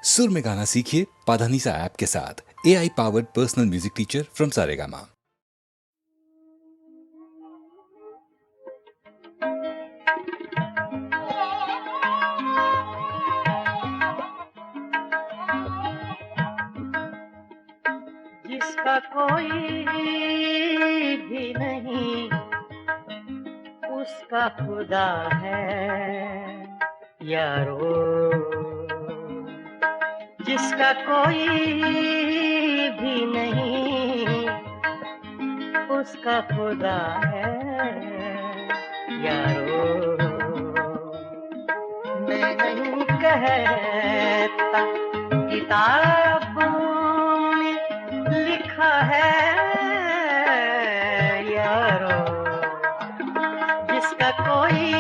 सुर में गाना सीखिए पाधानीसा ऐप के साथ। AI powered personal music teacher from Saregama. जिसका कोई भी नहीं उसका खुदा है यारो, जिसका कोई भी नहीं उसका खुदा है यारो। मैं नहीं कहता किताबों में लिखा है यारो, जिसका कोई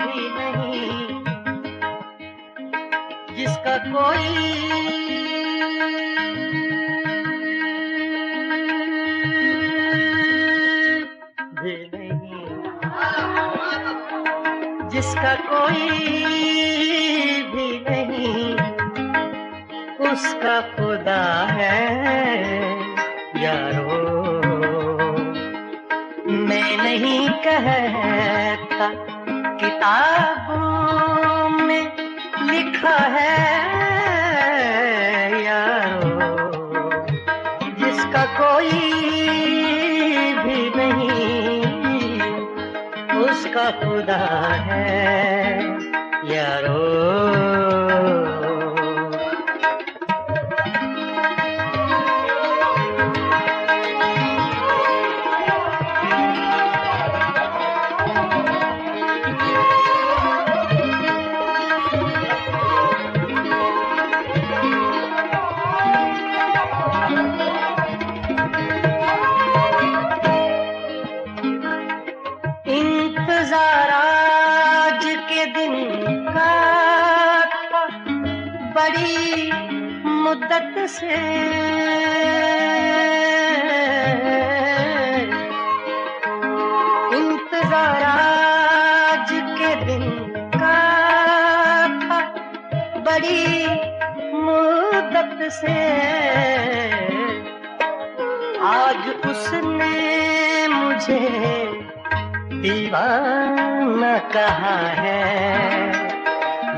भी नहीं, जिसका कोई भी नहीं, जिसका कोई भी नहीं उसका खुदा है यारो। मैं नहीं कहता किताबों में लिखा है यारो, जिसका कोई भी नहीं उसका खुदा है यारो। इंतजार आज के दिन का था बड़ी मुद्दत से, इंतजार आज के दिन का था बड़ी मुद्दत से। आज उसने मुझे दीवाना कहा है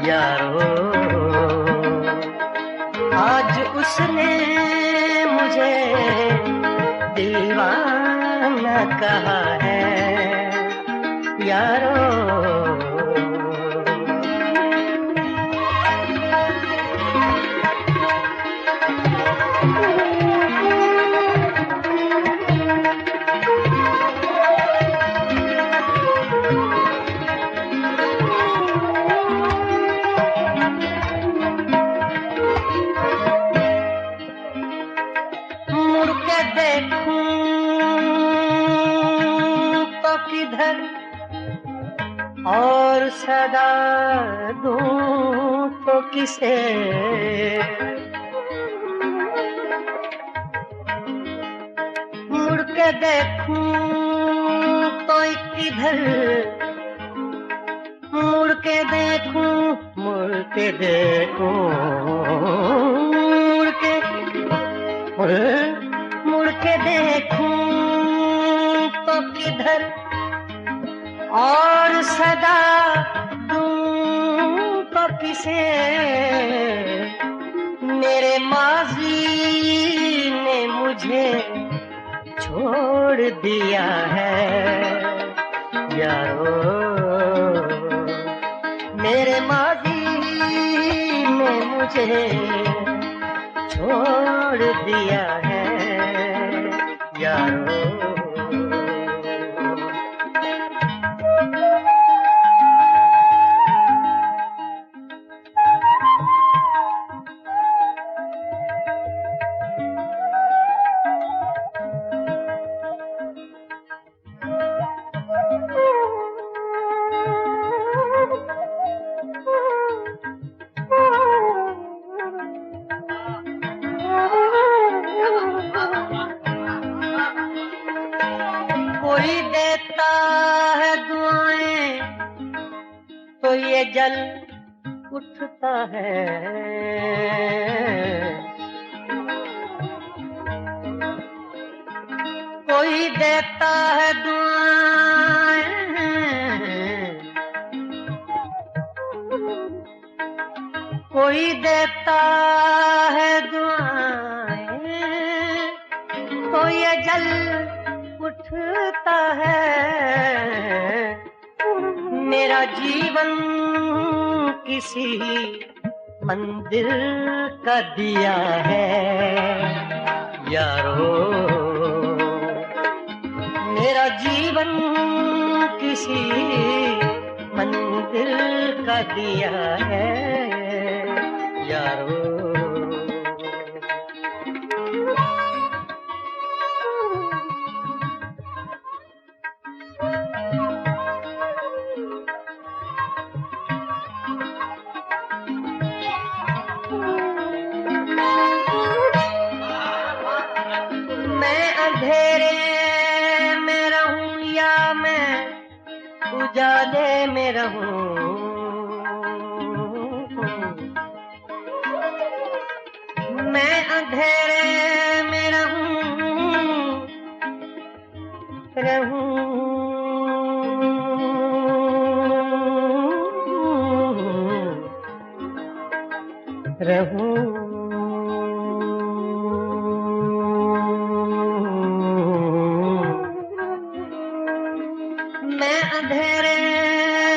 यारो, आज उसने मुझे दीवाना कहा है यारो। मुड़ के देखूं तो किधर और सदा दूं तो किसे, मुड़ के देखूं तो किधर, मुड़ के देखूं, मुड़ के देखूं, मुड़ के देखूं तो किधर और सदा दूं तो किसे। मेरे माजी ने मुझे छोड़ दिया है यारो, मेरे माजी ने मुझे छोड़ दिया है यारो। कोई देता है दुआएं तो ये जल उठता पूछता है। कोई देता है दुआएं, कोई देता है दुआएं, तो ये जल उठता है। मेरा जीवन किसी मंदिर का दिया है यारो, मेरा जीवन किसी मंदिर का दिया है यारो। मैं अंधेरे में रहूं या मैं उजाले में रहूं, मैं अंधेरे में रहूं। मैं अंधेरे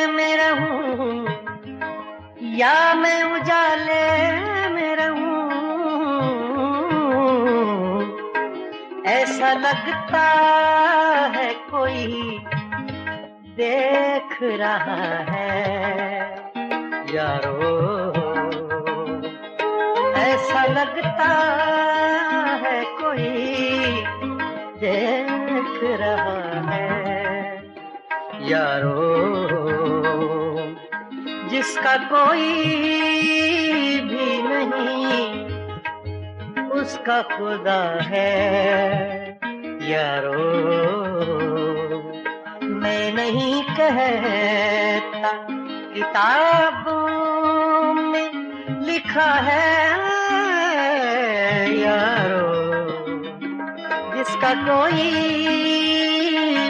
में रहूं या मैं उजाले में रहूं, ऐसा लगता है कोई देख रहा है यारो, ऐसा लगता है कोई देख रहा है यारो। जिसका कोई भी नहीं उसका खुदा है यारो। मैं नहीं कहता किताबों में लिखा है यारो, जिसका कोई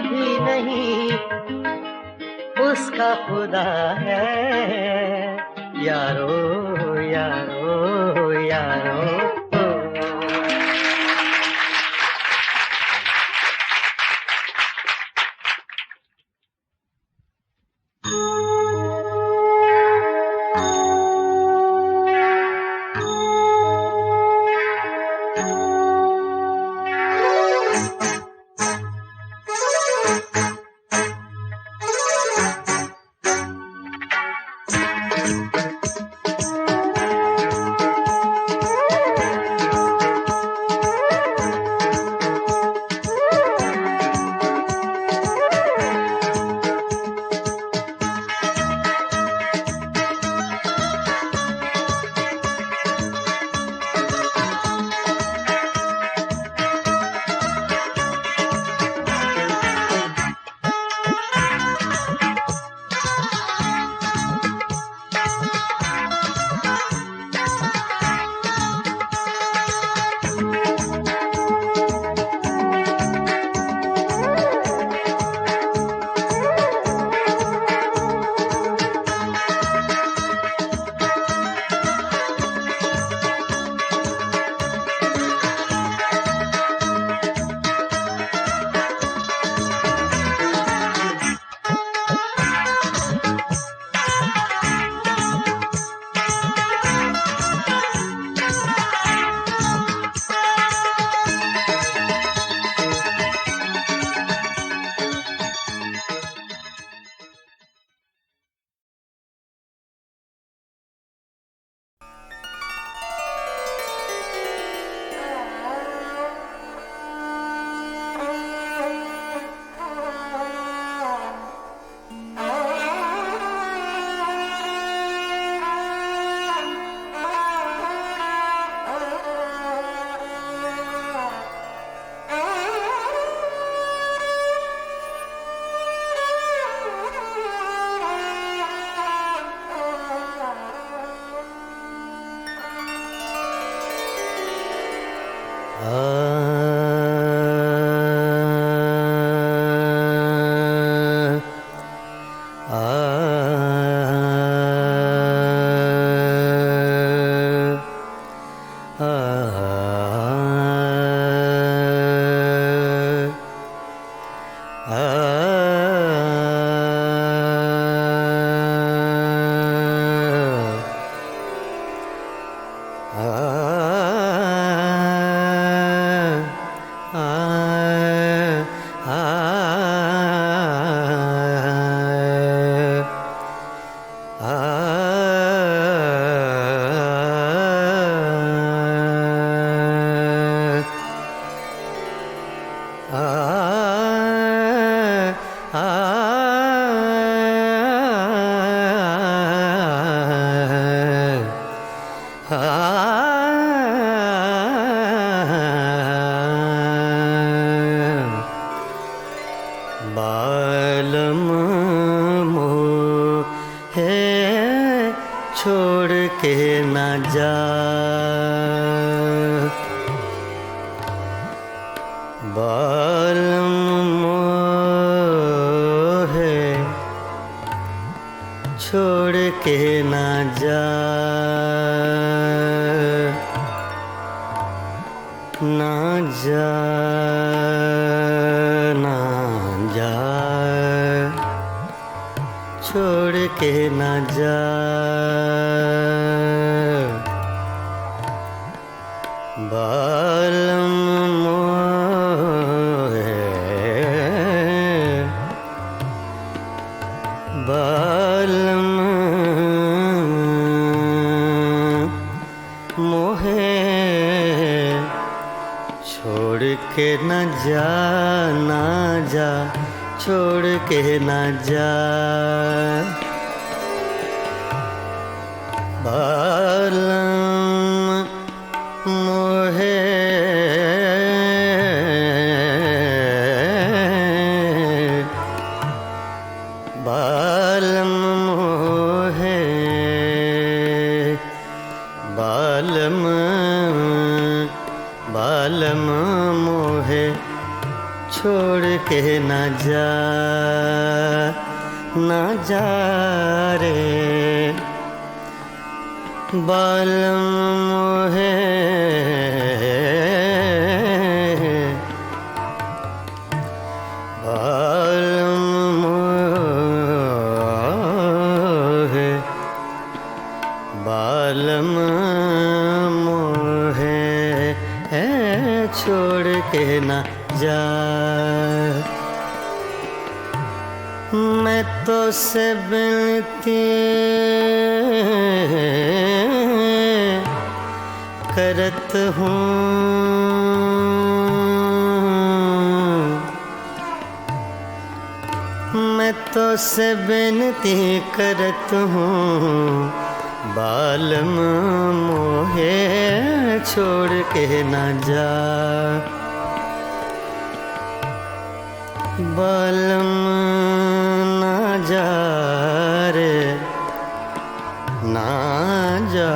भी नहीं उसका खुदा है यारो यारो यारो। बालम मोहे छोड़ के न जा, बालम मोहे छोड़ के न जा, ना जा ना जा, छोड़ के ना जा, बालम मोहे, बालम मोहे छोड़ के न जा, ना जा, छोड़ के न जा, बालम मोहे, बालम मोहे, बालम बालम मोहे छोड़ के न जा, न जा रे, बालम मोहे, बालम मोहे, बालम मोहे छोड़ के न जा, मैं तो से विनती करत हूँ, मैं तो से विनती करत हूँ, बालम मोहे छोड़ के न जा, बालम ना जा रे, ना जा,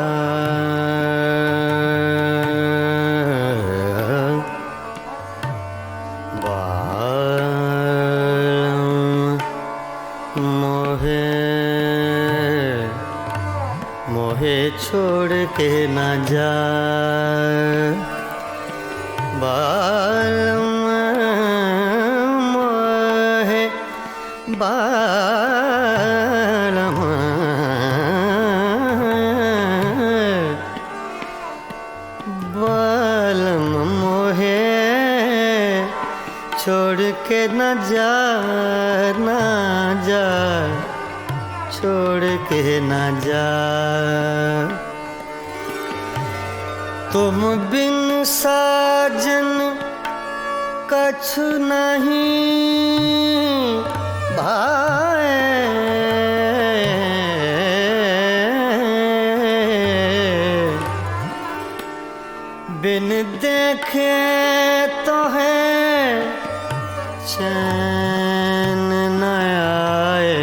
बालम मोहे, मोहे छोड़ के न जा, बालम मोहे, बालम बालम मोहे छोड़ के न जा, ना जा, छोड़ के न जा, तुम बिन साजन कछु नहीं भाए, बिन देखे तो है चैन न आए,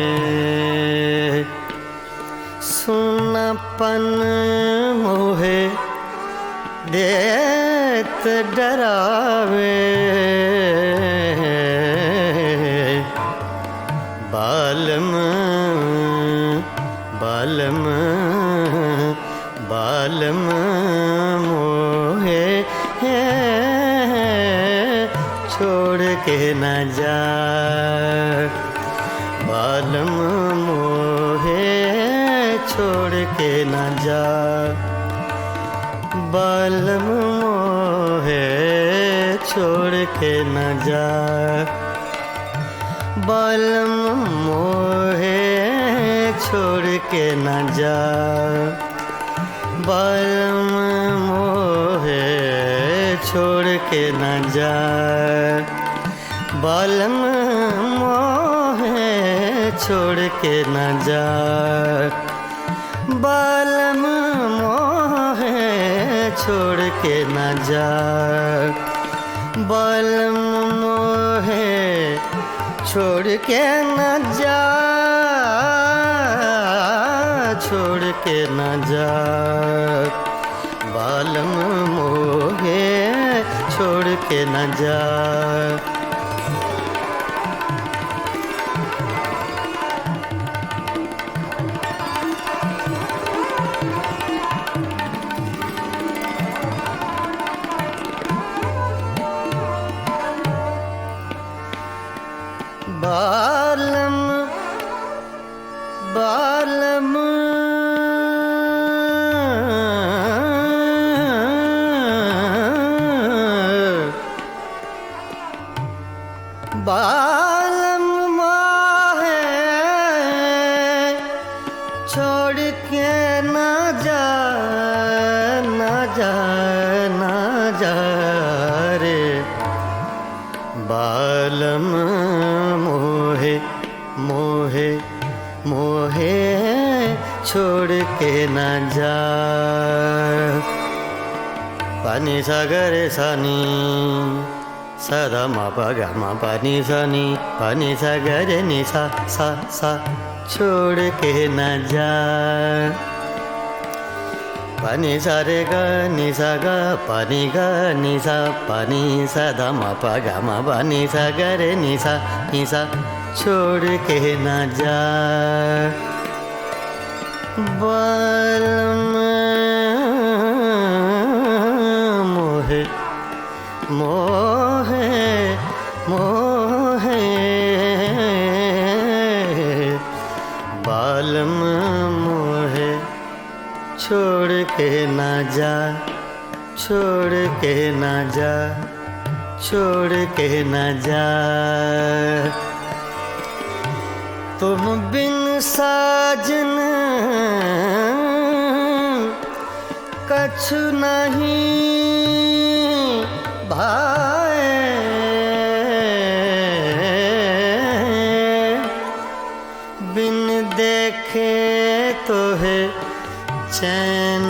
सुनापन मोहे दे दैत डरावे, बालम बालम बालम मोहे छोड़ के न जा, बालम मोहे छोड़ के न जा, बालम मोहे छोड़ के न जा, बालम मोहे छोड़ के न जा, बालम मोहे छोड़ के न जा, बालम मोहे छोड़ के न जा, बालम मोहे छोड़ के न जा, बालम मोहे छोड़ के न जा, छोड़ के न जा, बालम मोहे छोड़ के न जा। बालम बालम बालम मोहे छोड़ के ना जा, ना जा, ना जा रे, बालम मोहे मोहे मोहे छोड़ के न जा। पानी सागर सानी सदा मा पा गा मा पानी सानी, पानी सागर नि सा सा सा छोड़ के न जा, पानी सा रे गा नि सा गा पानी गा नि सा, पानी सदा मा पा गा मा पानी सागर नि सा छोड़ के न जा, बालम मोहे मोहे मोहे बालम मोहे छोड़ के न जा, छोड़ के न जा, छोड़ के न जा, तुम बिन साजन कछु नहीं भाए, बिन देखे तो है चैन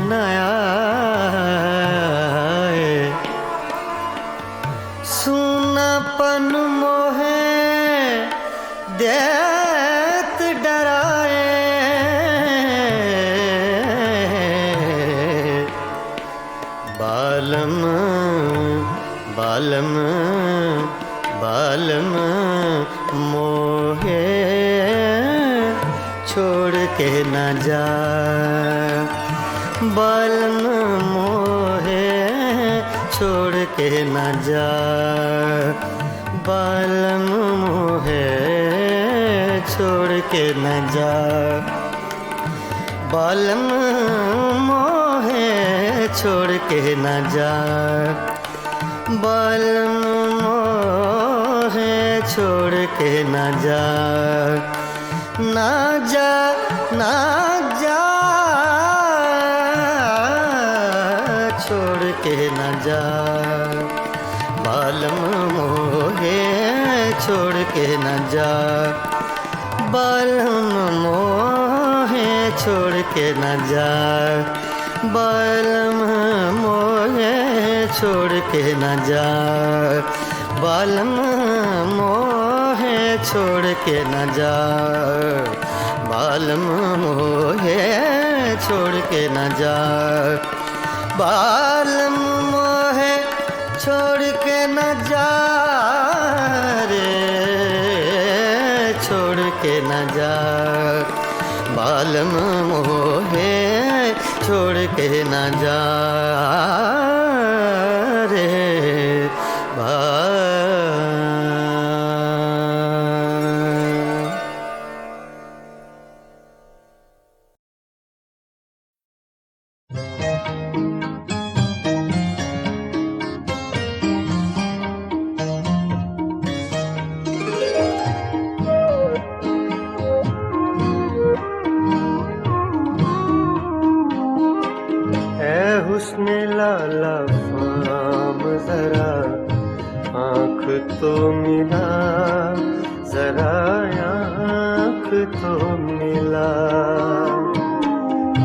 न आए, सुनापन मोहे दैत डराए, बालम बालम बालम मोहे छोड़ के न जा, बालम मोहे छोड़ के न जा, बालम मोहे छोड़ के न जा, बालम मोहे छोड़ के न जा, बालम मोहे छोड़ के न जा, ना जा ना जा छोड़ के न जा, बालम मोहे छोड़ के न जा, बालम मोहे छोड़ के न जा, बालम मोहे छोड़ के न जा, बालम मोहे छोड़ के न जा, बालम मोहे छोड़ के न जा, बालम मोहे छोड़ के न जा रे, छोड़ के न जा, बालम मोहे छोड़ के न जा रे हुस्न लाला फाम जरा आँख तो मिला, जरा आँख तो मिला,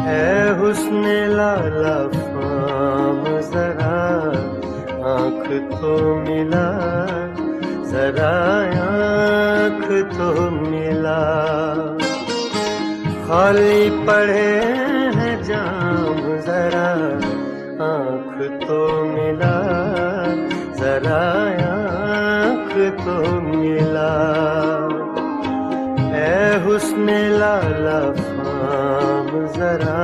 है हुस्न लाला फाम जरा आँख तो मिला, जरा आँख तो मिला, खाली पड़े हैं जाम जरा आँख तो मिला, जरा आँख तो मिला, ऐ हुस्न लाला फाम जरा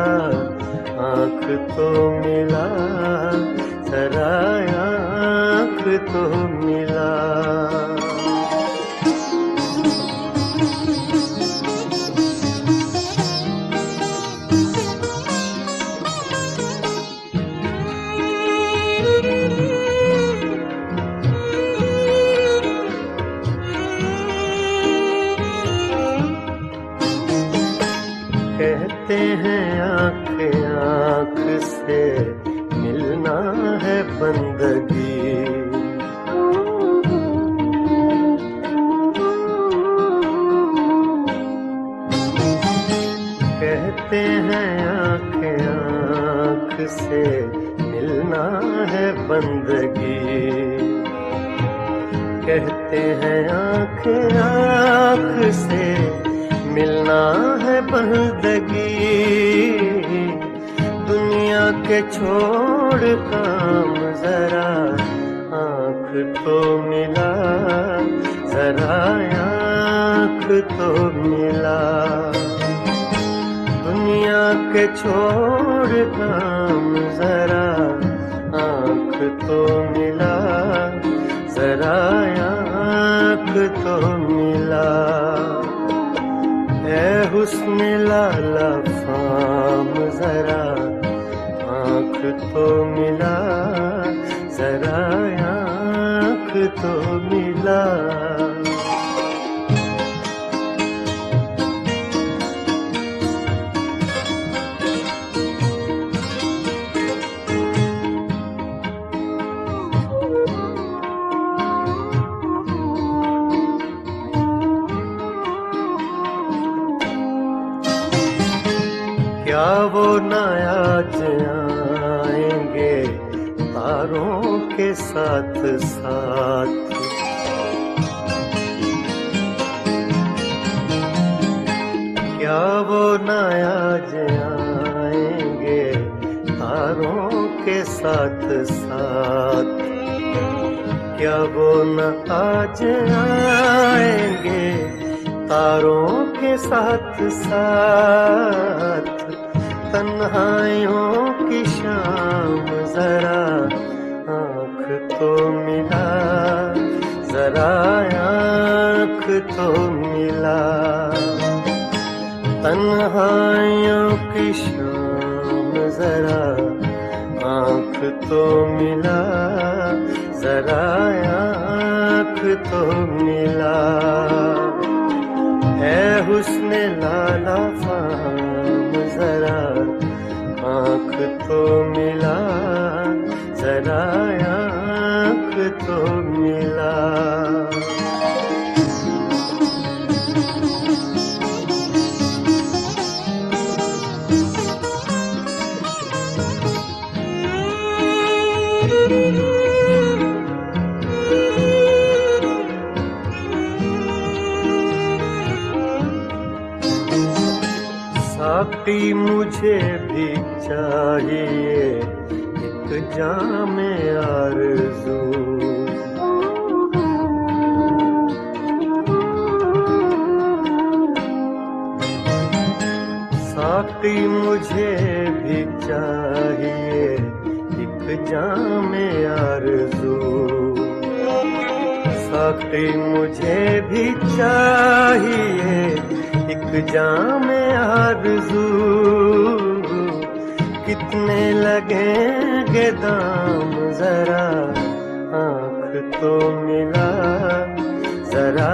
आँख तो मिला, जरा आँख तो मिला। कहते हैं आँख आँख से मिलना है बंदगी, कहते हैं आँख आँख से मिलना है बंदगी, कहते हैं आँख आँख से मिलना है बंदगी, दुनिया के छोड़ काम जरा आँख तो मिला, जरा आँख तो मिला, दुनिया के छोड़ काम जरा आँख तो मिला, जरा आँख तो मिला, ऐ हुस्न लाला फाम जरा आँख तो मिला, जरा आँख तो मिला। क्या वो न आज आएंगे तारों के साथ साथ, क्या वो न आज आएंगे तारों के साथ साथ, क्या वो न आज आएंगे तारों के साथ साथ, तन्हाइयों की शाम जरा आँख तो मिला, जरा आँख तो मिला, तन्हाइयों की शाम जरा आँख तो मिला, जरा आँख तो मिला, ऐ हुस्न लाला फाम जरा आँख तो मिला, जरा आँख तो मिला। साकी मुझे भी चाहिए एक जामे आरज़ू। साक़ी मुझे भी चाहिए एक जामे आरज़ू। साक़ी मुझे भी चाहिए एक जामे आरज़ू। कितने लगेंगे दाम जरा आँख तो मिला, जरा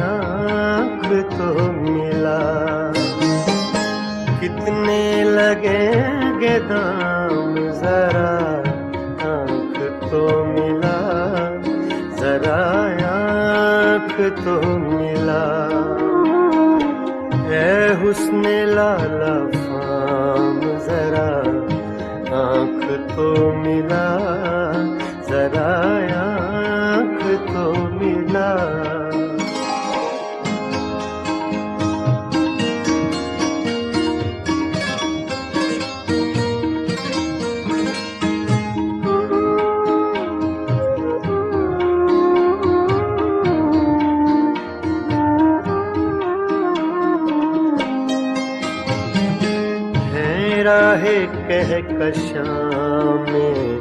आँख तो मिला। कितने लगेंगे दाम जरा आँख तो मिला, जरा आँख तो मिला। ऐ हुस्ने लाला फाम जरा आँख तो मिला, जरा आँख तो मिला। राहे कहकशां में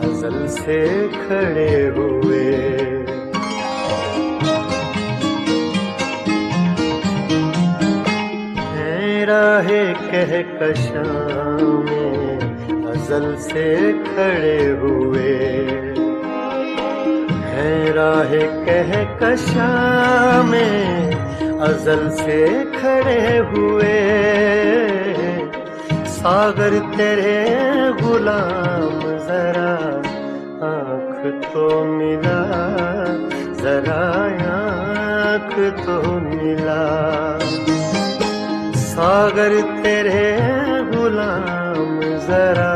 अज़ल से खड़े हुए। हैं राहे कहकशां में अज़ल से खड़े हुए। हैं राहे कहकशां में अज़ल से खड़े हुए। सागर तेरे गुलाम जरा आँख तो मिला, जरा आँख तो मिला। सागर तेरे गुलाम जरा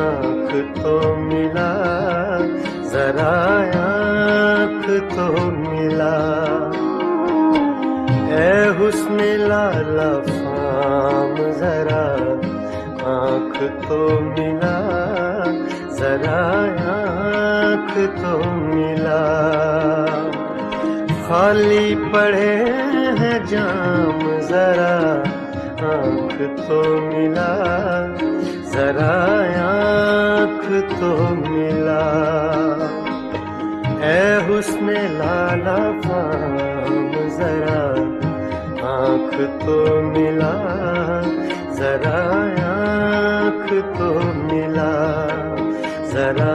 आँख तो मिला, जरा आँख तो मिला। ऐ हुस्ने लाला फाम जरा आँख तो मिला, जरा आँख तो मिला। खाली पड़े हैं जाम जरा आँख तो मिला, जरा आँख तो मिला। ऐ हुस्ने लाला फाम जरा आँख तो मिला, जरा आँख तो मिला, जरा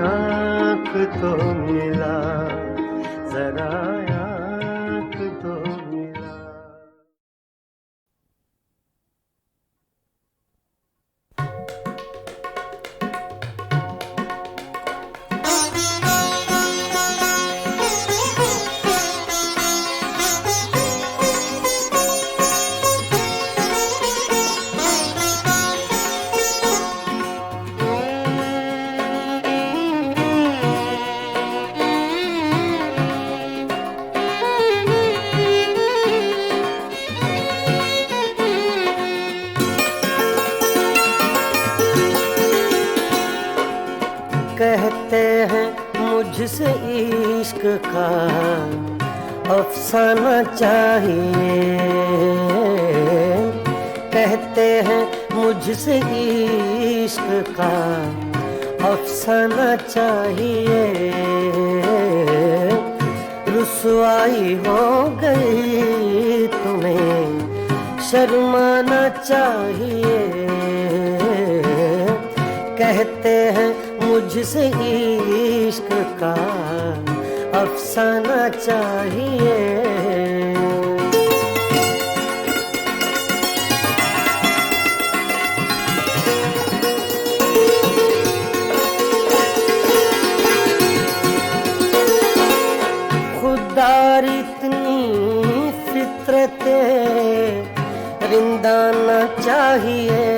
आँख तो मिला, जरा आँख तो मिला। कहते हैं मुझसे इश्क का अफसाना चाहिए। कहते हैं मुझसे इश्क का अफसाना चाहिए। रुसवाई हो गई तुम्हें शर्माना चाहिए। कहते हैं मुझसे इश्क का अफसाना चाहिए। खुदार इतनी फितरते रिंदाना चाहिए।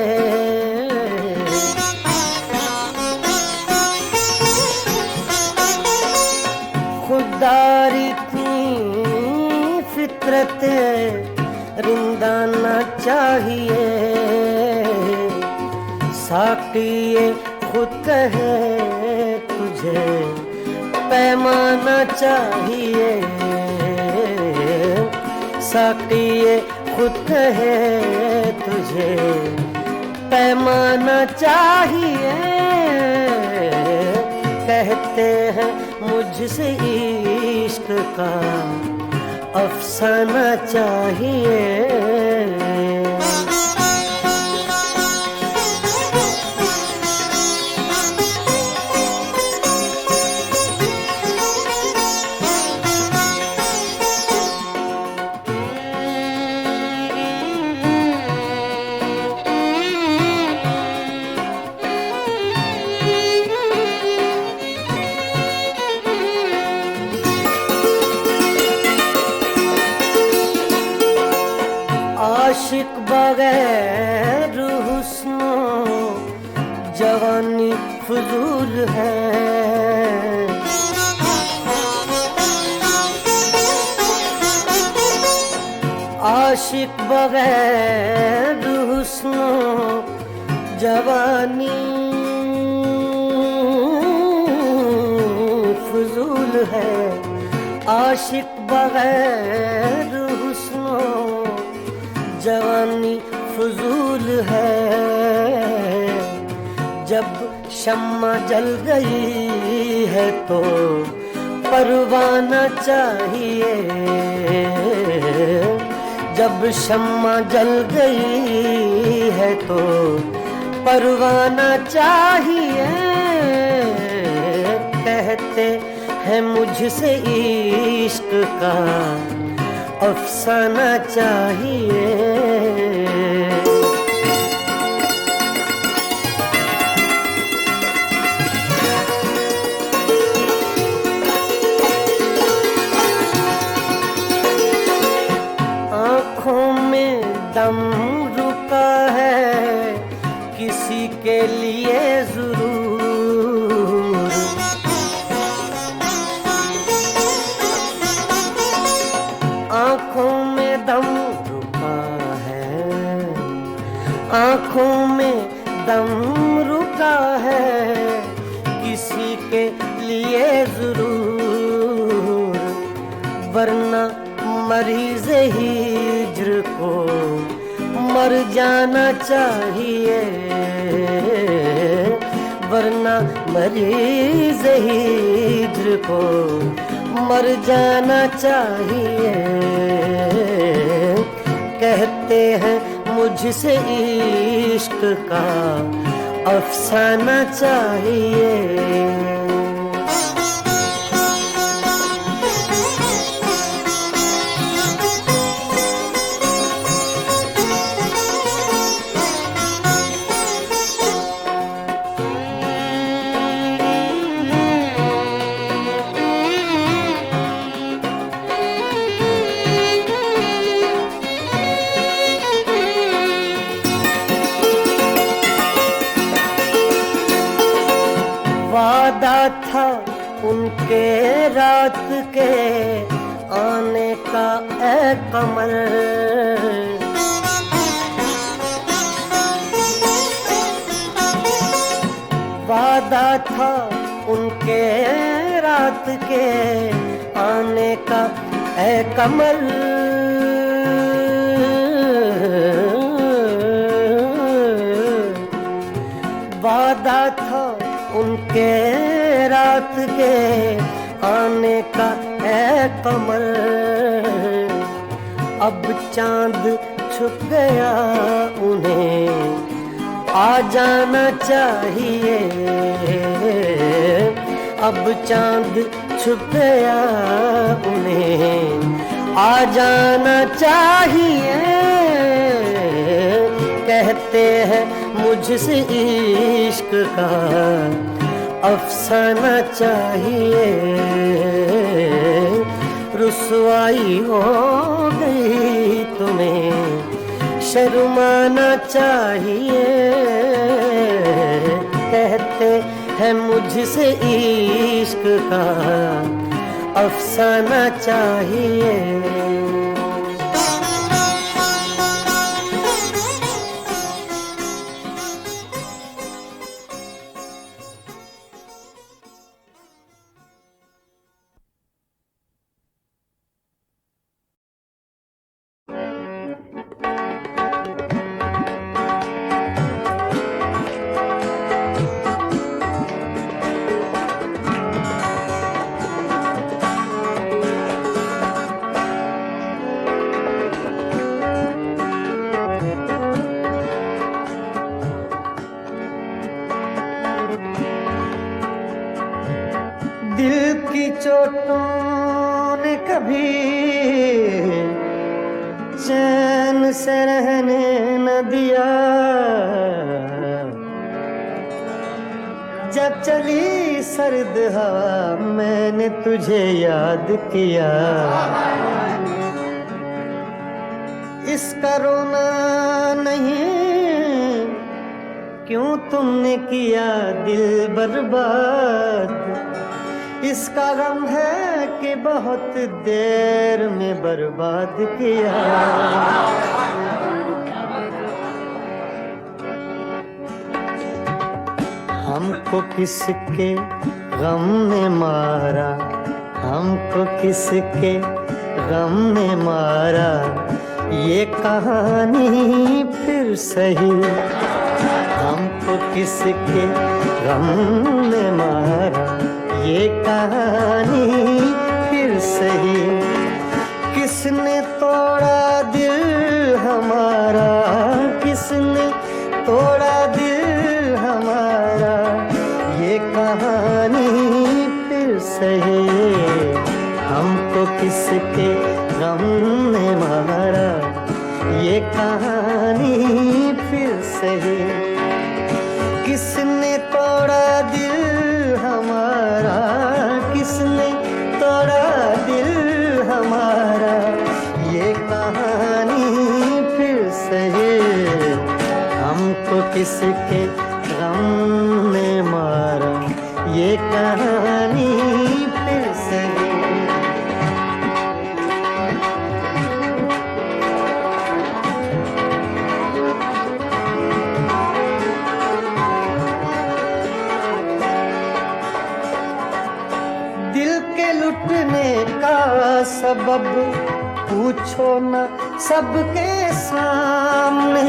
खुदार इतनी फितरते रिंदाना चाहिए। साकी ये खुद कहे तुझे पैमाना चाहिए, साकी ये खुद कहे तुझे पैमाना चाहिए। कहते हैं मुझसे इश्क का अफसाना चाहिए। आशिक बगैर हुस्नो जवानी फजूल है, आशिक बगैर हुस्नो जवानी फजूल है, आशिक बगैर हुस्नो जवानी फजूल है। जब शम्मा जल गई है तो परवाना चाहिए, जब शम्मा जल गई है तो परवाना चाहिए। कहते हैं मुझसे इश्क का अफसाना चाहिए। आँखों में दम रुका है किसी के लिए जरूर, आँखों में दम रुका है, आँखों में दम रुका है किसी के लिए जरूर, वरना मरीज़ हिज्र को मर जाना चाहिए, वरना मरीज़ हिज्र को मर जाना चाहिए। कहते हैं मुझसे इश्क का अफसाना चाहिए। वादा था उनके रात के आने का ऐ कमर, वादा था उनके रात के आने का ऐ कमर। वादा था उनके रात के आने का ऐ कमर, अब चांद छुप गया उन्हें आ जाना चाहिए, अब चांद छुप गया उन्हें आ जाना चाहिए। कहते हैं मुझसे इश्क का अफसाना चाहिए। रुसवाई हो गई तुम्हें शर्माना चाहिए। कहते हैं मुझसे इश्क का अफसाना चाहिए। दिल की चोटों ने कभी चैन से रहने न दिया, जब चली सर्द हवा मैंने तुझे याद किया। इसका रोना नहीं, क्यों तुमने किया दिल बर्बाद। इसका गम है कि बहुत देर में बर्बाद किया। हमको किसके गम ने मारा, हमको किसके गम ने मारा, ये कहानी फिर सही। हमको किसके गम ने मारा, ये कहानी फिर सही। किसने तोड़ा दिल हमारा, किसने तोड़ा दिल हमारा, ये कहानी फिर सही। हमको किसके गम ने मारा, ये कहानी फिर सही। किसने तोड़ा दिल हमारा, किसने तोड़ा दिल हमारा, ये कहानी फिर सही। हमको किसके गम ने मारा, ये कहानी फिर सही। लुटने का सबब पूछो न सबके सामने।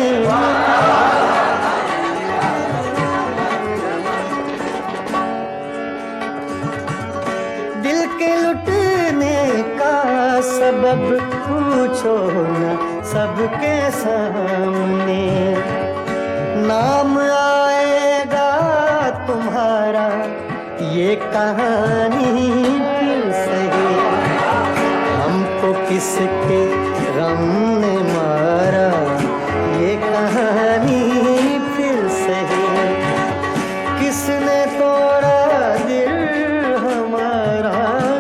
दिल के लुटने का सबब पूछो न सबके सामने। नाम आएगा तुम्हारा, ये कहानी फिर सही। हमको किसके गम ने मारा, ये कहानी फिर सही। किसने तोड़ा दिल हमारा,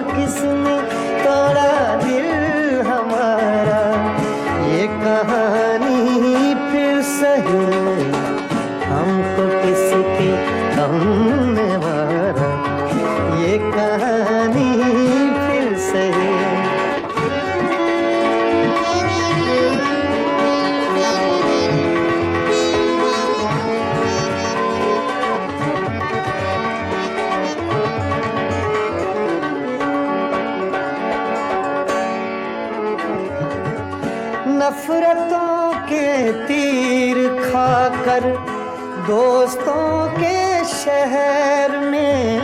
किसने तोड़ा दिल हमारा, ये कहानी फिर सही। हमको किसके गम ने मारा, ये कहानी फिर सही। नफरतों के तीर खाकर दोस्तों के शहर में,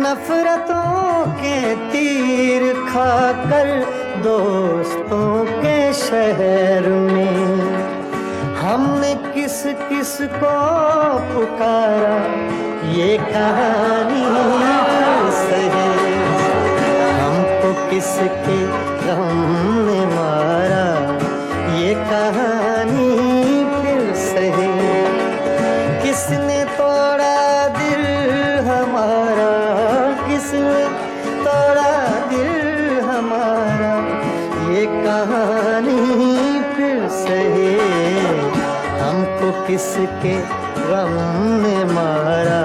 नफरतों के तीर खाकर दोस्तों के शहर में। हमने किस किस को पुकारा, ये कहानी सही। हमको किसके गम ने मारा, ये कहानी फिर सही। किसने तोड़ा दिल हमारा, किसने तोड़ा दिल हमारा, ये कहानी फिर सही। हमको किसके गम ने मारा,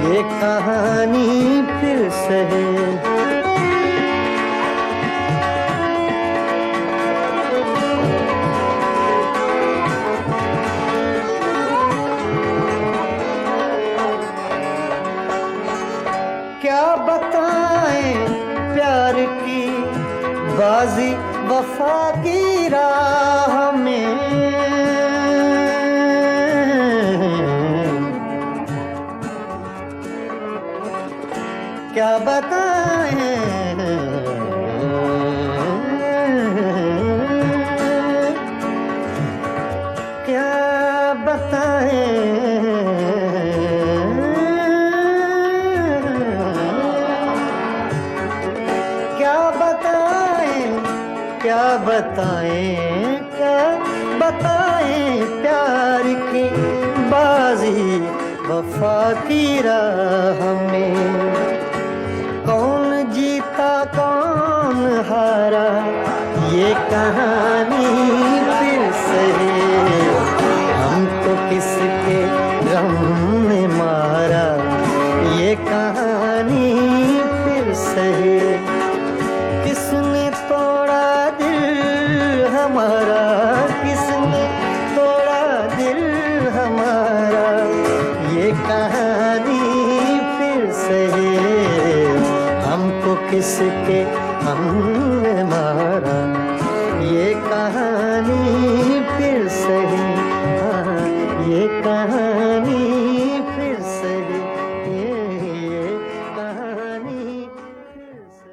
ये कहानी फिर सही। क्या बताएं प्यार की बाजी वफा की राह में। क्या बताएं क्या बताएं प्यार की बाजी वफा की राह में। कौन जीता कौन हारा ये कहानी फिर से, हमको किसके गम ने मारा ये कहानी फिर से। किसने तोड़ा दिल हमारा, किसने तोड़ा दिल हमारा ये कहानी फिर से, हमको किसके हमने मारा ये कहानी फिर से। हाँ, ये कहानी फिर से, ये कहानी फिर से।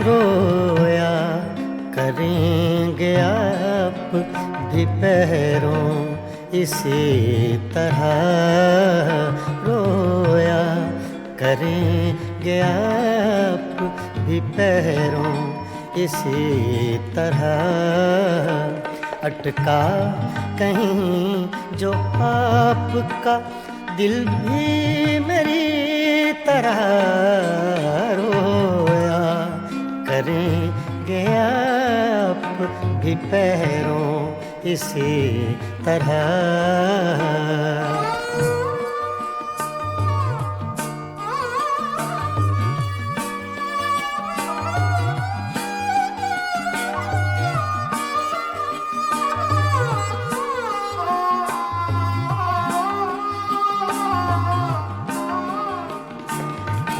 रोया करेंगे आप भी पैरों इसी तरह, रोया करेंगे आप भी पैरों इसी तरह। अटका कहीं जो आपका दिल भी मेरी तरह, रोया करेंगे आप भी पैरों इसी तरह।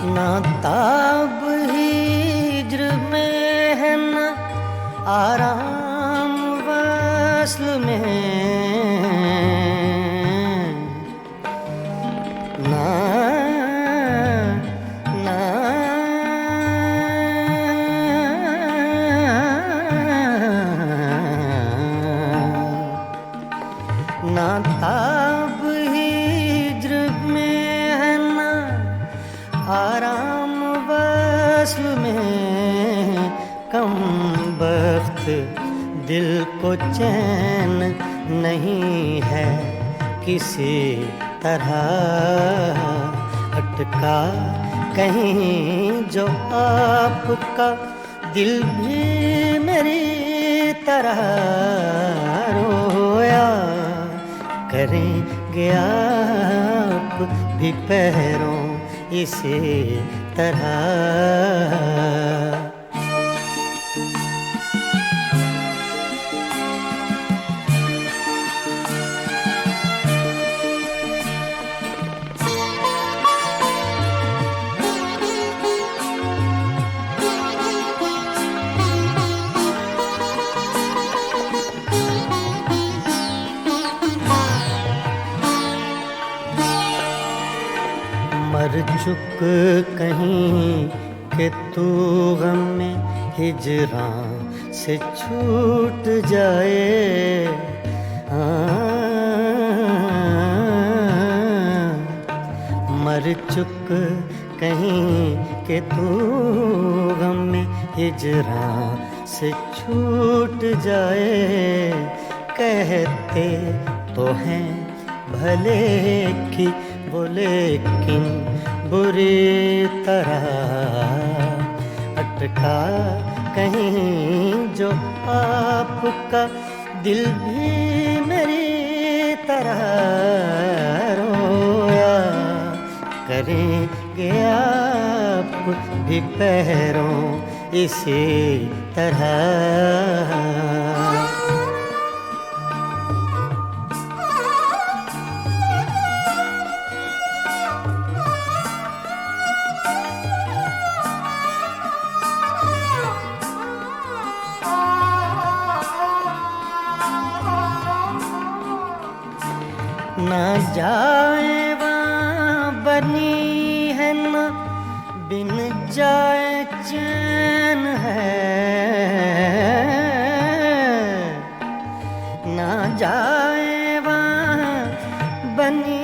ना ताब हिज्र में है ना आराम वस्ल में, ना ना ना ताब हिज्र में है ना आराम वस्ल में। कम बख्त दिल को चैन नहीं है किसी तरह, अटका कहीं जो आपका दिल भी मेरी तरह। रोया करेंगे आप भी पैरों इसी तरह। मर चुक कहीं कि तू गम में हिजरां से छूट जाए। मर चुक कहीं कि तू गम में हिजरां से छूट जाए। कहते तो हैं भले की वो लेकिन बुरी तरह, अटका कहीं जो आपका दिल भी मेरी तरह। रोया करेंगे आप भी पैरों इसी तरह। ना जाए वहाँ बनी है ना बिन जाए चैन है, ना जाए वहाँ बनी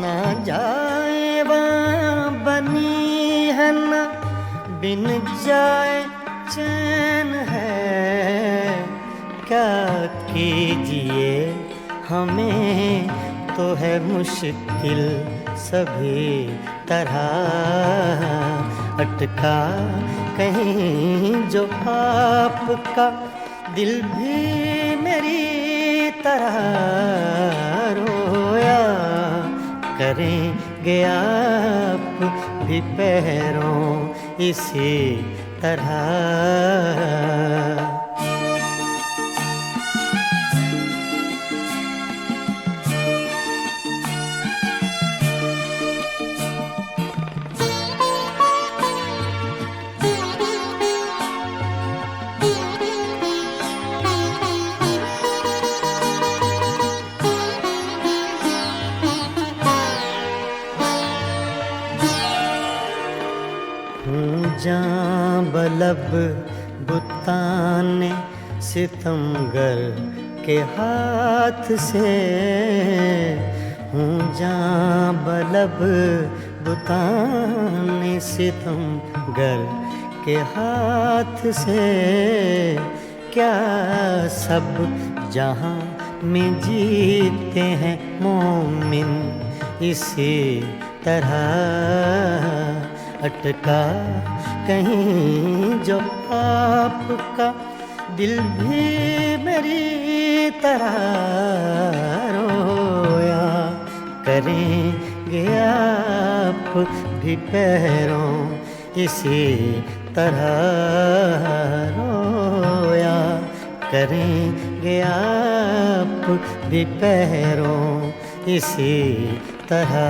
ना जाए वहाँ बनी है ना बिन जाए चैन है। क्या कीजिए हमें तो है मुश्किल सभी तरह, अटका कहीं जो आपका दिल भी मेरी तरह रोया करेंगे आप भी पैरों इसी तरह। जां बलब बुताने सितमगर के हाथ से, हूँ जां बलब बुताने सितमगर के हाथ से। क्या सब जहाँ में जीते हैं मोमिन इसी तरह, अटका कहीं जो आपका दिल भी मेरी तरह रोया करेंगे आप भी पैरों इसी तरह, रोया करेंगे आप भी पैरों इसी तरह।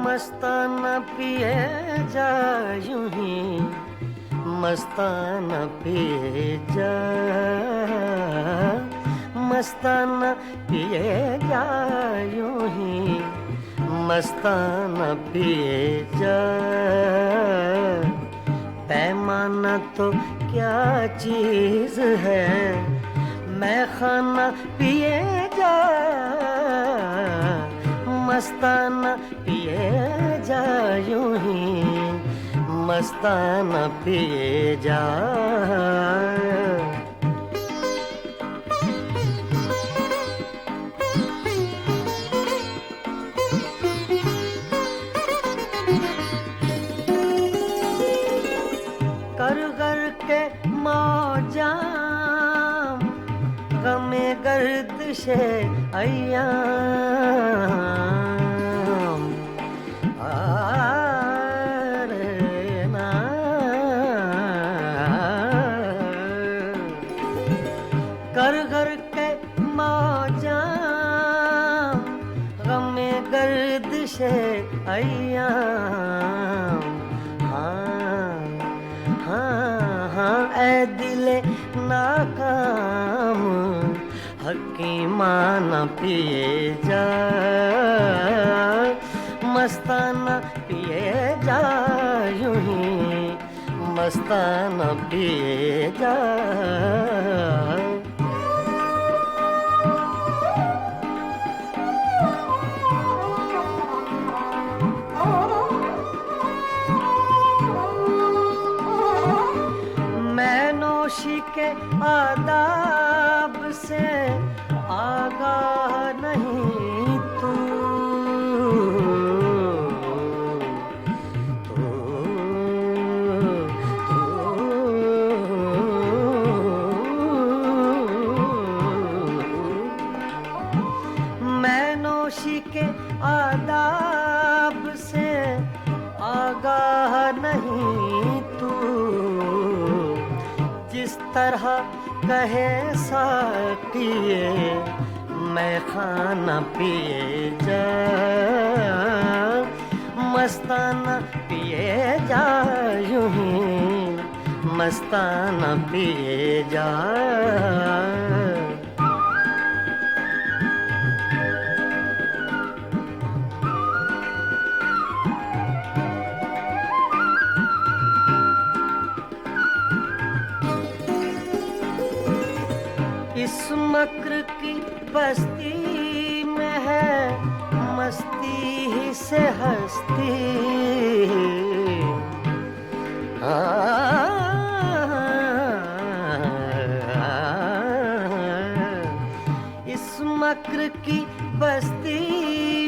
मस्ताना पिए जा यूं ही, मस्ताना पिए जा, मस्ताना पिए जा यूं ही, मस्ताना पिए जा। पैमाना तो क्या चीज़ है, मैं खाना पिए जा, मस्ताना पिए जा यूं ही, मस्ताना पिए जा। कर कर के मौजा गमे गर्दिशे अय्याम, कर कर के मौजा गमे गर्दिशे अय्याम। हाँ हाँ हाँ ऐ दिले नाकाम हकीमाना पिए जा, मस्ताना पिए जा यूं ही, मस्ताना पिए जा। मैं नौशी के आदाब से आगाह नहीं तू, खामोशी के आदाब से आगाह नहीं तू, जिस तरह कहे साकिए मैं खाना पिए जा, मस्ताना पिए जा, यूं ही मस्ताना पिए जा। इस मक्र की बस्ती में है मस्ती ही से हस्ती, इस मक्र की बस्ती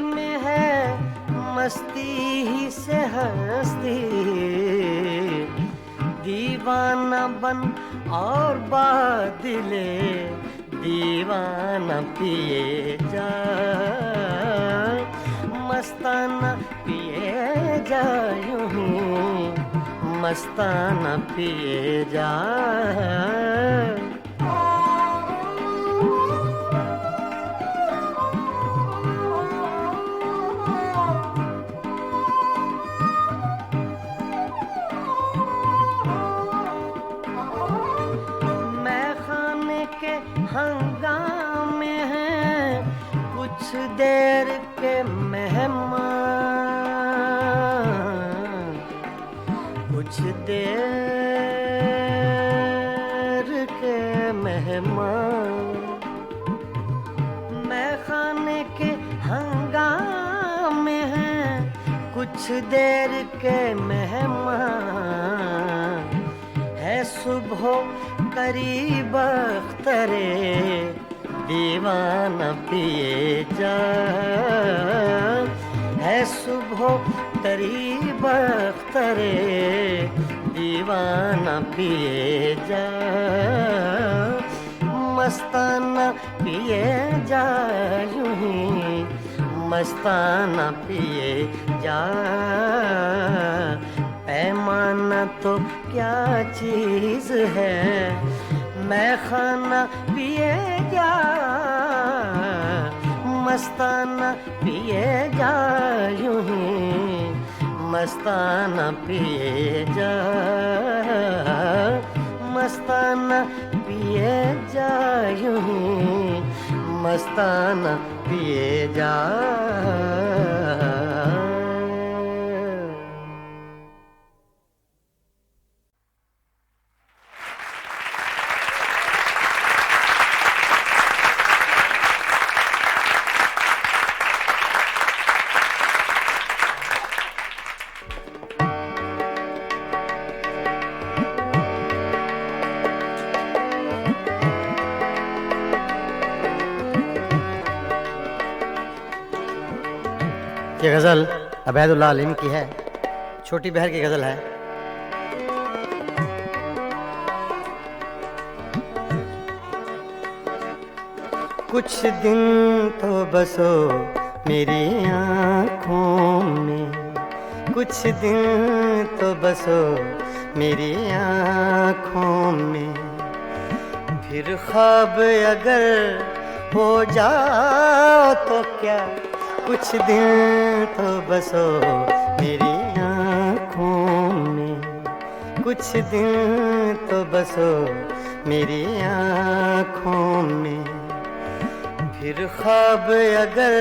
में है मस्ती ही से हस्ती, दीवाना बन और बादले दीवाना पिए जा, मस्ताना पिए जा, यूं ही मस्ताना पिए जा। हंगामे हैं कुछ देर के मेहमान, कुछ देर के मेहमान, मैं खाने के हंगामे हैं कुछ देर के मेहमान, है सुबह करीब अख्तरे दीवाना पिए जा, है सुबह करीब अख्तरे दीवाना पिए जा, मस्ताना पिए जा, यूं ही मस्ताना पिए जा। पैमाना तो क्या चीज है मैं खाना पिए जा, मस्ताना पिए जा, यूं ही मस्ताना पिए जा, मस्ताना पिए जा, यूं ही मस्ताना पिए जा। ये गज़ल अबैदुल्लाह अलीम की है, छोटी बहर की गज़ल है। कुछ दिन तो बसो मेरी आँखों में, कुछ दिन तो बसो मेरी आँखों में, फिर ख्वाब अगर हो जाओ तो क्या, कुछ दिन तो बसो मेरी आँखों में, कुछ दिन तो बसो मेरी आँखों में, फिर ख्वाब अगर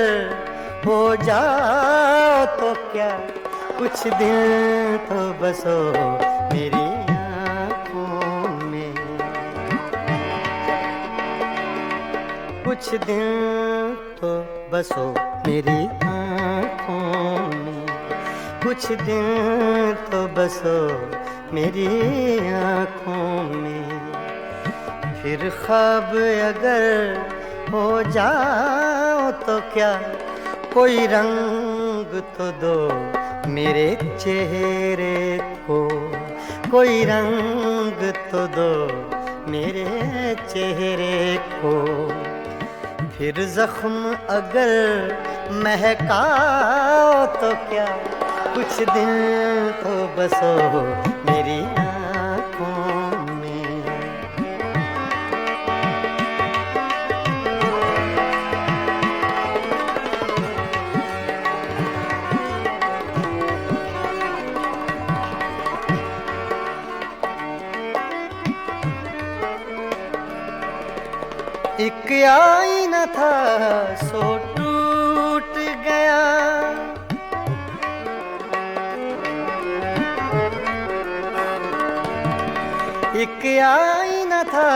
हो जाओ तो क्या, कुछ दिन तो बसो मेरी आँखों में, कुछ दिन तो बसो मेरी आँखों में, कुछ दिन तो बसो मेरी आँखों में, फिर ख्वाब अगर हो जाओ तो क्या, कोई रंग तो दो मेरे चेहरे को, कोई रंग तो दो मेरे चेहरे को, फिर जख्म अगर महकाओ तो क्या, कुछ दिन तो बसो मेरी आँखों में। एक आईना था सो टूट गया, एक आईना था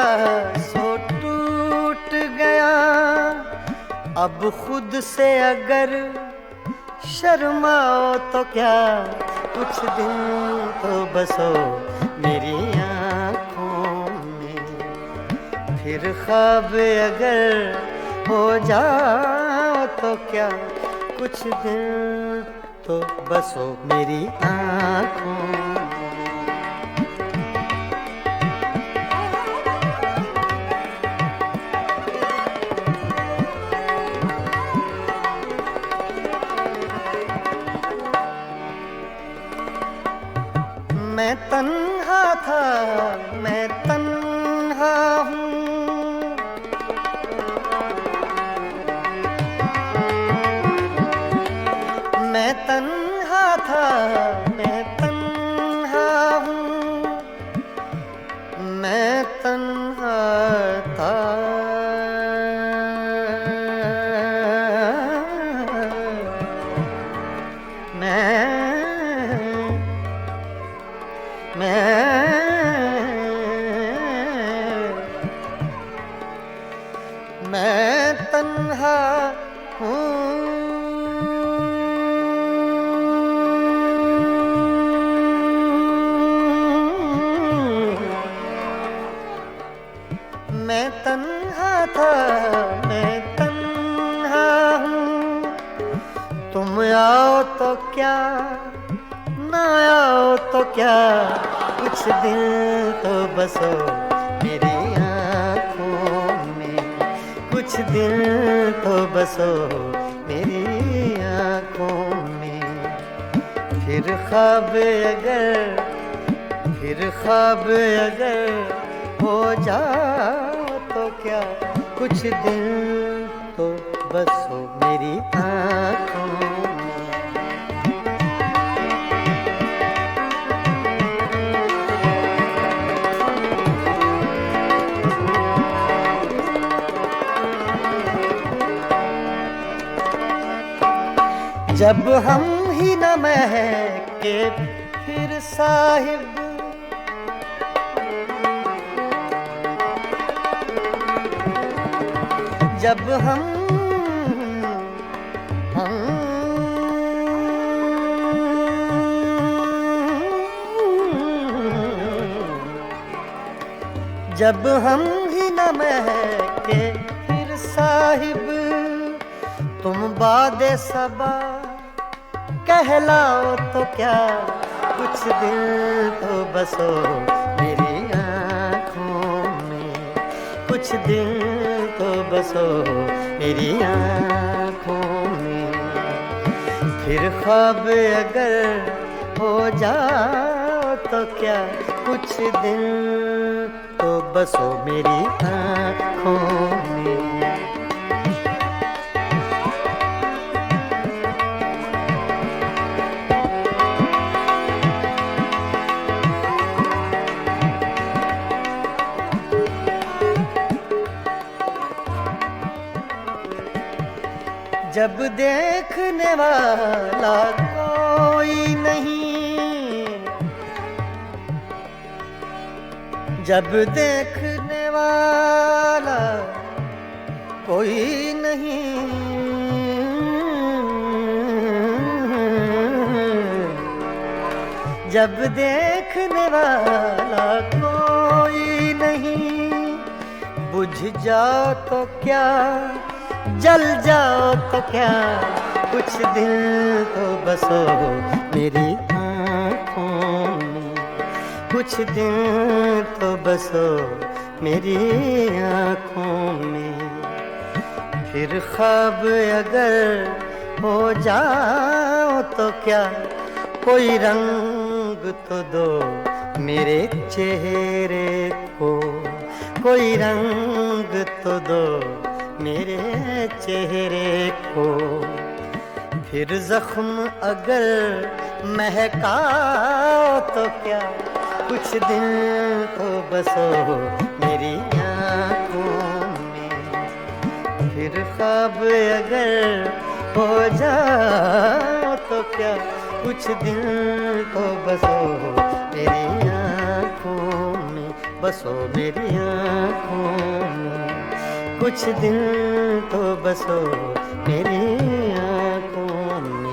सो टूट गया। अब खुद से अगर शर्माओ तो क्या, कुछ दिन तो बसो मेरी आँखों में। फिर ख्वाब अगर हो जाओ तो क्या, कुछ दिन तो बसो मेरी आँखों में। मैं तन्हा था, मैं तन्हा हूँ, मैं तन्हा था, मैं तन्हा हूँ, मैं तन्हा था। मैं तन्हा हूँ। मैं तन्हा था, मैं तन्हा हूँ, तुम आओ तो क्या, ना आओ तो क्या, कुछ दिन तो बसो मेरी आँखों में। कुछ दिन तो बसो मेरी आँखों में। फिर ख्वाब अगर हो जाओ तो क्या, कुछ दिन तो बसो मेरी आँखों में। जब हम ही न महके फिर साहिब, जब जब हम ही न महके फिर साहिब, तुम बादे सबा कहलाओ तो क्या, कुछ दिन तो बसो मेरी आँखों में। कुछ दिन तो बसो मेरी आँखों में। फिर ख्वाब अगर हो जाओ तो क्या, कुछ दिन तो बसो मेरी आँखों में। जब देखने वाला कोई नहीं, जब देखने वाला कोई नहीं, जब देखने वाला कोई नहीं, बुझ जाओ तो क्या, जल जाओ तो क्या, कुछ दिन तो बसो मेरी आँखों में। कुछ दिन तो बसो मेरी आँखों में। फिर ख्वाब अगर हो जाओ तो क्या, कोई रंग तो दो मेरे चेहरे को, कोई रंग तो दो मेरे चेहरे को। फिर जख्म अगर महकाओ तो क्या, कुछ दिन तो बसो मेरी आँखों में। फिर ख्वाब अगर हो जाओ तो क्या, कुछ दिन तो बसो मेरी आँखों में, बसो मेरी आँखों में। कुछ दिन तो बसो मेरी आँखों में।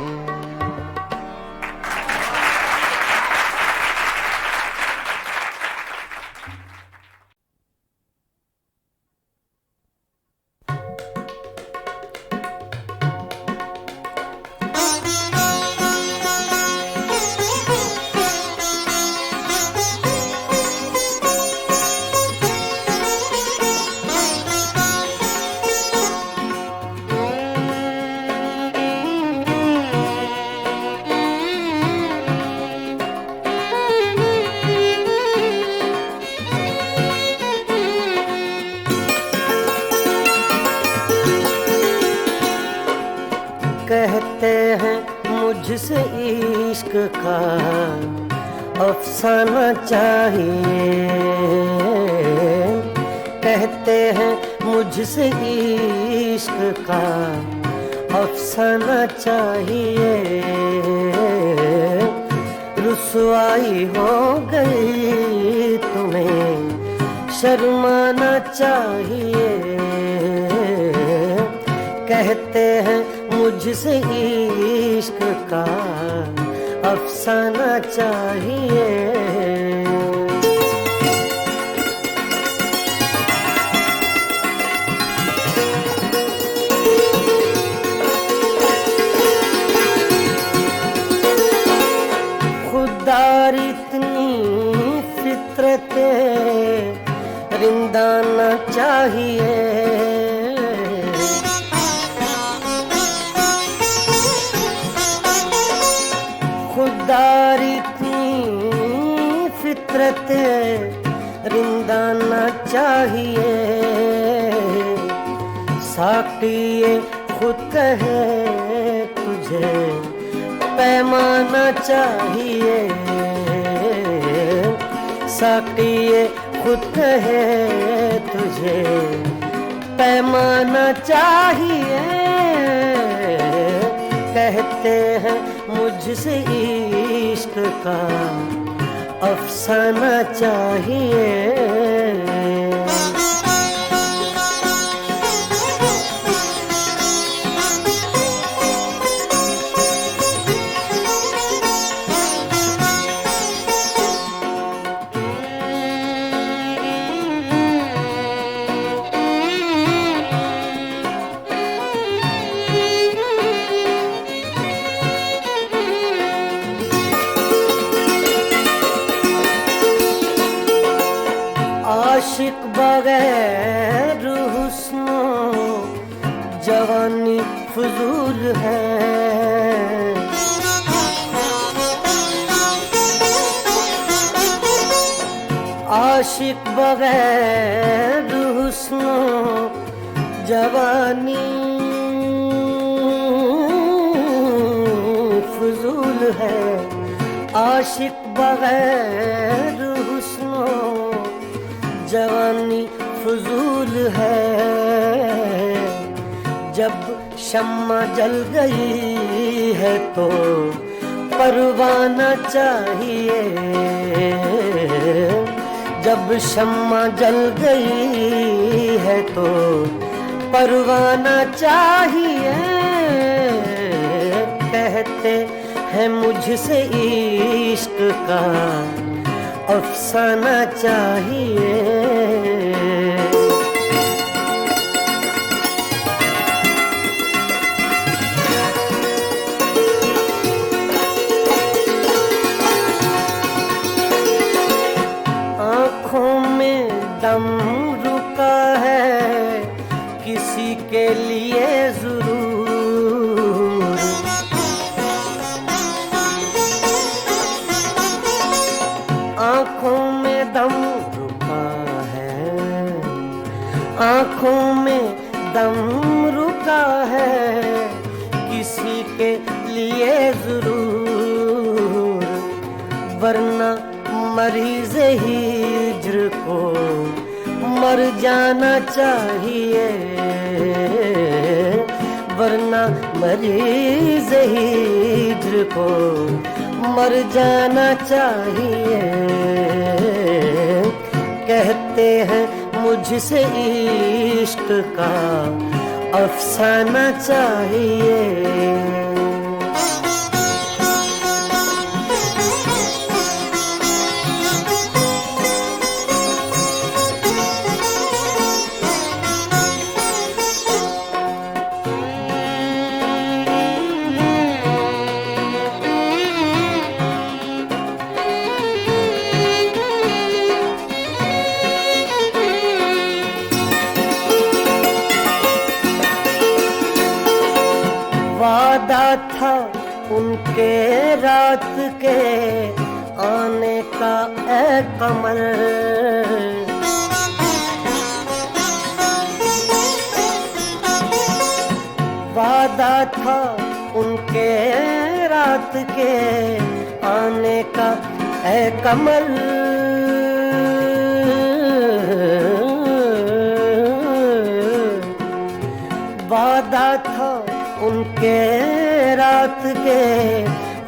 कहते हैं मुझसे इश्क का अफसाना चाहिए, कहते हैं मुझसे इश्क का अफसाना चाहिए। रुसवाई हो गई तुम्हें शर्माना चाहिए, कहते हैं मुझसे इश्क का अफसाना चाहिए। खुदारी इतनी फितरते रिंदाना चाहिए, खुदारी इतनी फितरते रिंदाना चाहिए। साक़ी खुद कहे तुझे पैमाना चाहिए, साक़ी खुद कहे तुझे पैमाना चाहिए। कहते हैं मुझसे इश्क का अफसाना चाहिए। आशिक बगैर हुस्नो जवानी फजूल है, आशिक बगैर हुस्नो जवानी फजूल है, आशिक बगैर हुस्नो जवानी फजूल है। जब शम्मा जल गई है तो परवाना चाहिए, जब शम्मा जल गई है तो परवाना चाहिए। कहते हैं मुझसे इश्क का अफसाना चाहिए। आँखों में दम रुका है किसी के लिए जरूर। आंखों में दम रुका है, आंखों में दम रुका है, किसी के लिए जरूर, वरना मरीज हिज्र को मर जाना चाहिए, वरना मरीज हिज्र को मर जाना चाहिए। कहते हैं मुझसे इश्क का अफसाना चाहिए। वादा था उनके रात के आने का ऐ कमर, वादा था उनके रात के आने का ऐ कमर, वादा था उनके रात के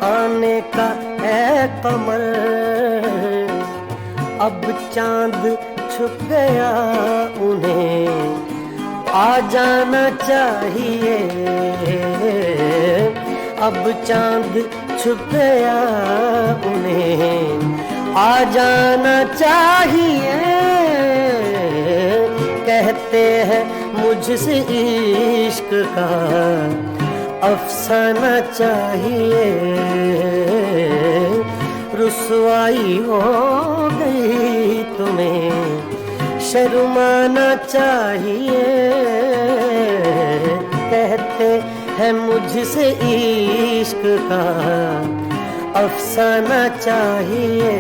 आने का है कमर। अब चांद छुप गया उन्हें आ जाना चाहिए, अब चांद छुप गया उन्हें आ जाना चाहिए। कहते हैं मुझसे इश्क का अफसाना चाहिए, रुसवाई हो गई तुम्हें शर्माना चाहिए। कहते हैं मुझसे इश्क का अफसाना चाहिए।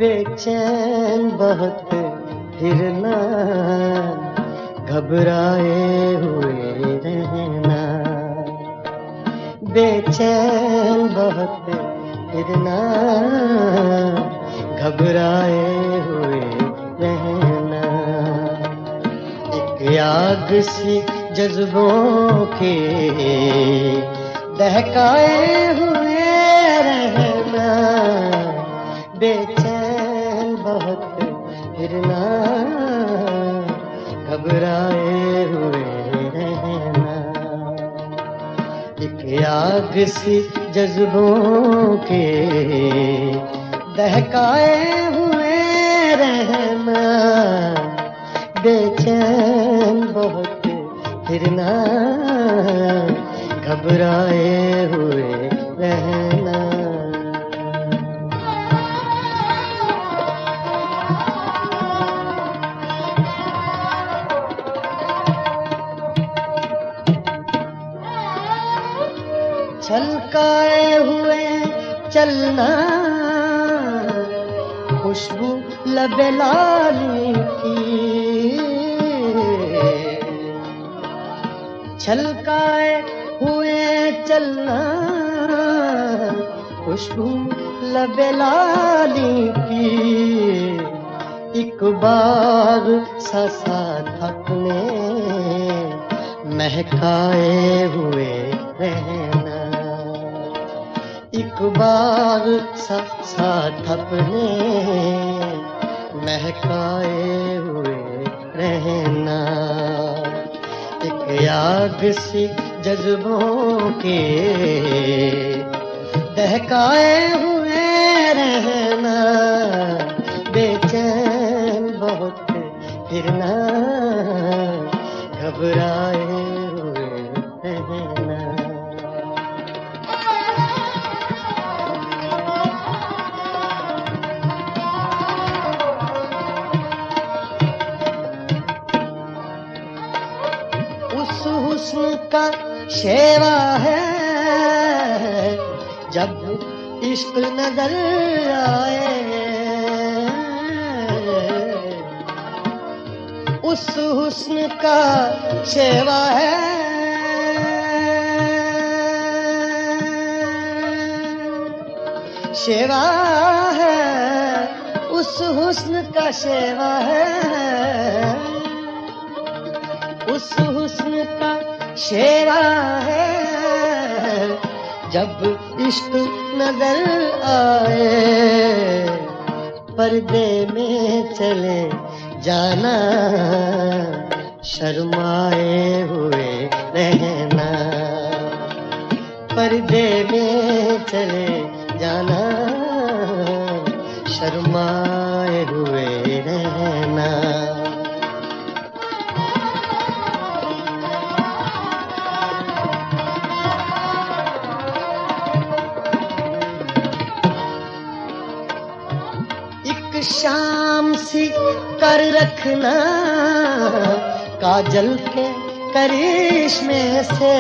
बेचैन बहुत फिरना, घबराए हुए रहना, बेचैन बहुत फिरना, घबराए हुए रहना, एक आग सी जज्बों के दहकाए हुए रहना, बेचैन बहुत फिरना, घबराए हुए रहना, एक आग सी जज्बों के दहकाए हुए रहना, बेचैन बहुत फिरना, घबराए हुए रहना। छलकाए हुए चलना, खुशबू लबे लाली की, छलकाए हुए चलना खुशबू लबे लाली की एक बार सा थकने महकाए हुए रहना एक बार सा थपने महकाए हुए रहना एक आग सी जज्बों के दहकाए हुए रहना बेचैन बहुत फिरना घबराए हुए रहना उस हुस्न का शेवा है जब इश्क नजर आए उस हुस्न का शेवा है शेवा है उस हुस्न का शेवा है उस हुस्न का शेवा है जब इश्क नजर आए पर्दे में चले जाना शर्माए हुए रहना पर्दे में चले जाना शर्माए हुए रहना शाम सी कर रखना काजल के करिश्मे से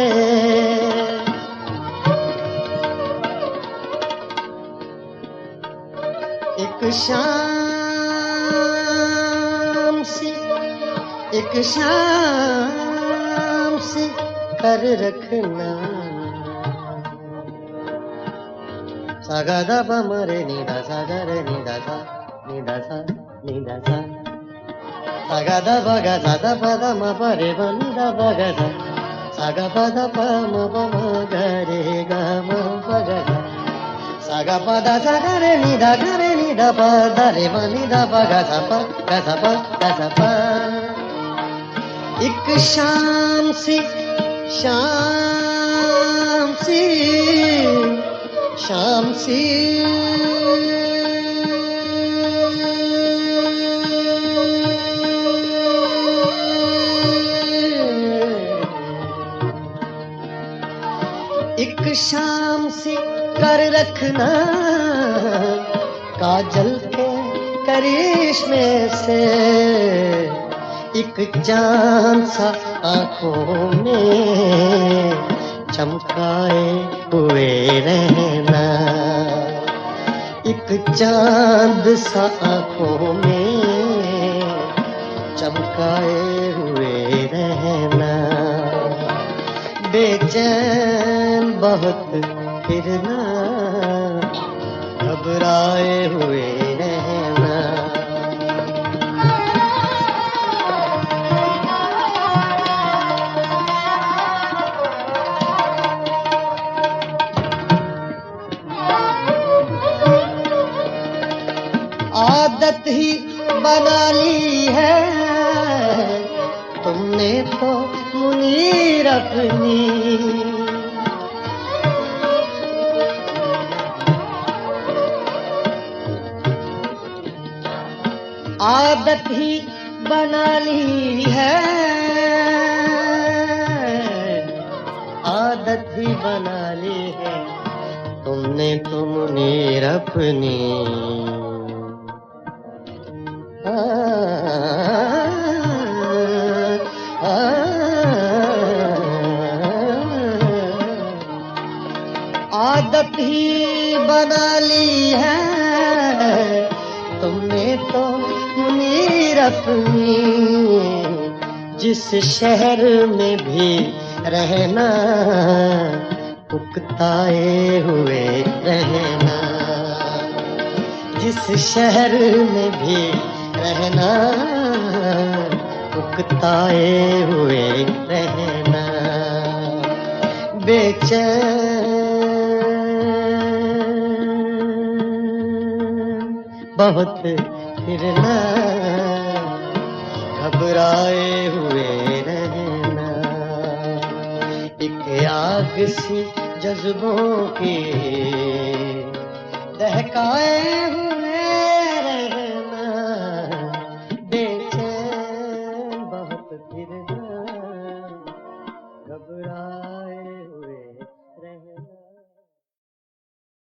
एक शाम सी कर रखना सागा दा पा मरे नी दा सागा रे नी दा सा निदासा निदासा सागा दा बगा सा दा पा दा म प रे ब नि दा बगा सा सागा पा दा प म प म ग रे ग म प ग सा सागा पा दा सा ग रे नि दा प दा रे ब नि दा प ग सा प ग सा प ग सा प एक शाम सी एक शाम सी कर रखना काजल के करिश्मे से एक चांद सा आंखों में चमकाए हुए रहना एक चांद सा आंखों में चमकाए हुए रहना बेचैन बहुत फिरना घबराए हुए रहना आदत ही बना ली है तुमने तो मुनीर अपनी आदत ही बना ली है आदत ही बना ली है तुमने तो मुनीर अपनी आदत ही बना ली है तुमने तो मुनीर अपनी जिस शहर में भी रहना, उकताए हुए रहना, जिस शहर में भी रहना, उकताए हुए रहना, बेचैन बहुत फिरना, घबराए हुए रहना, एक आग सी जज्बों की दहकाए हुए